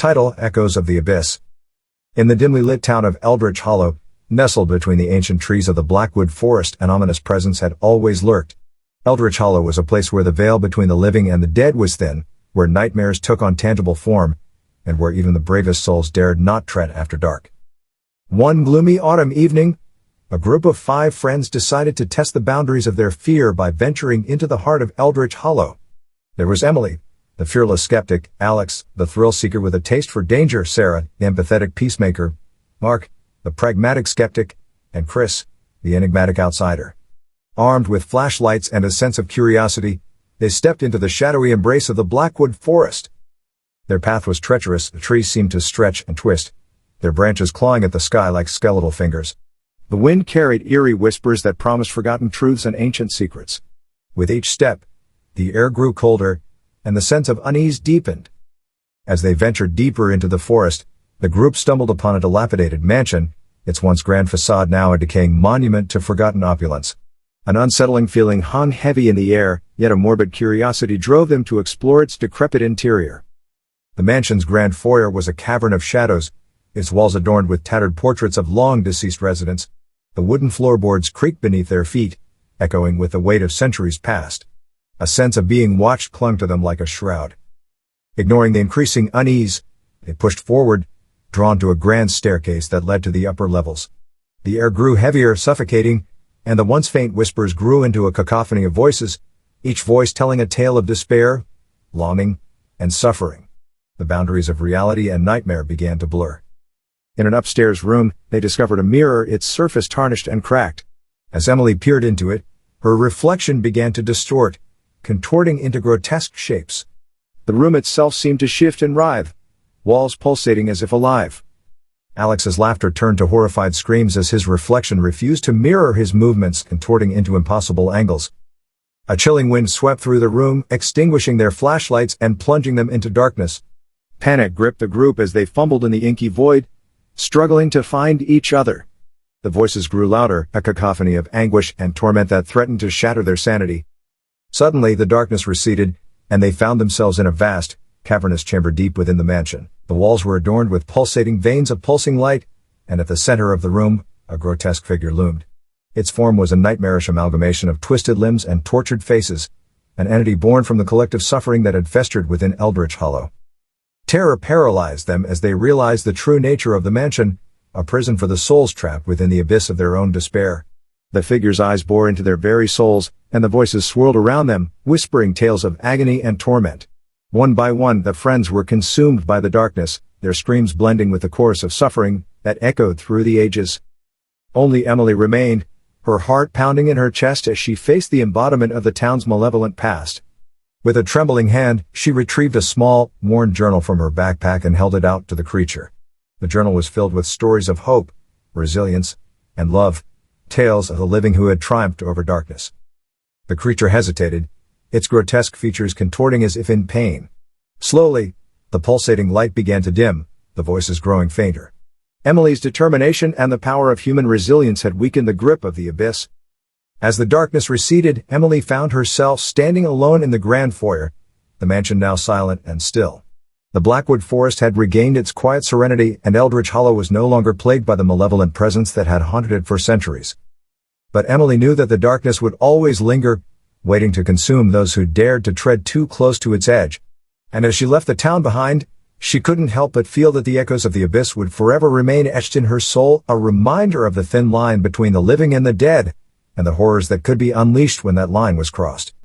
Title: Echoes of the Abyss. In the dimly lit town of Eldritch Hollow, nestled between the ancient trees of the Blackwood Forest, an ominous presence had always lurked. Eldritch Hollow was a place where the veil between the living and the dead was thin, where nightmares took on tangible form, and where even the bravest souls dared not tread after dark. One gloomy autumn evening, a group of 5 friends decided to test the boundaries of their fear by venturing into the heart of Eldritch Hollow. There was Emily, the fearless skeptic; Alex, the thrill-seeker with a taste for danger; Sarah, the empathetic peacemaker; Mark, the pragmatic skeptic; and Chris, the enigmatic outsider. Armed with flashlights and a sense of curiosity, they stepped into the shadowy embrace of the Blackwood Forest. Their path was treacherous. The trees seemed to stretch and twist, their branches clawing at the sky like skeletal fingers. The wind carried eerie whispers that promised forgotten truths and ancient secrets. With each step, the air grew colder, and the sense of unease deepened. As they ventured deeper into the forest, the group stumbled upon a dilapidated mansion, its once grand facade now a decaying monument to forgotten opulence. An unsettling feeling hung heavy in the air, yet a morbid curiosity drove them to explore its decrepit interior. The mansion's grand foyer was a cavern of shadows, its walls adorned with tattered portraits of long-deceased residents. The wooden floorboards creaked beneath their feet, echoing with the weight of centuries past. A sense of being watched clung to them like a shroud. Ignoring the increasing unease, they pushed forward, drawn to a grand staircase that led to the upper levels. The air grew heavier, suffocating, and the once faint whispers grew into a cacophony of voices, each voice telling a tale of despair, longing, and suffering. The boundaries of reality and nightmare began to blur. In an upstairs room, they discovered a mirror, its surface tarnished and cracked. As Emily peered into it, her reflection began to distort, contorting into grotesque shapes. The room itself seemed to shift and writhe, walls pulsating as if alive. Alex's laughter turned to horrified screams as his reflection refused to mirror his movements, contorting into impossible angles. A chilling wind swept through the room, extinguishing their flashlights and plunging them into darkness. Panic gripped the group as they fumbled in the inky void, struggling to find each other. The voices grew louder, a cacophony of anguish and torment that threatened to shatter their sanity. Suddenly, the darkness receded, and they found themselves in a vast, cavernous chamber deep within the mansion. The walls were adorned with pulsating veins of pulsing light, and at the center of the room, a grotesque figure loomed. Its form was a nightmarish amalgamation of twisted limbs and tortured faces, an entity born from the collective suffering that had festered within Eldritch Hollow. Terror paralyzed them as they realized the true nature of the mansion, a prison for the souls trapped within the abyss of their own despair. The figure's eyes bore into their very souls, and the voices swirled around them, whispering tales of agony and torment. One by one, the friends were consumed by the darkness, their screams blending with the chorus of suffering that echoed through the ages. Only Emily remained, her heart pounding in her chest as she faced the embodiment of the town's malevolent past. With a trembling hand, she retrieved a small, worn journal from her backpack and held it out to the creature. The journal was filled with stories of hope, resilience, and love, tales of the living who had triumphed over darkness. The creature hesitated, its grotesque features contorting as if in pain. Slowly, the pulsating light began to dim, the voices growing fainter. Emily's determination and the power of human resilience had weakened the grip of the abyss. As the darkness receded, Emily found herself standing alone in the grand foyer, the mansion now silent and still. The Blackwood Forest had regained its quiet serenity, and Eldritch Hollow was no longer plagued by the malevolent presence that had haunted it for centuries. But Emily knew that the darkness would always linger, waiting to consume those who dared to tread too close to its edge. And as she left the town behind, she couldn't help but feel that the echoes of the abyss would forever remain etched in her soul, a reminder of the thin line between the living and the dead, and the horrors that could be unleashed when that line was crossed.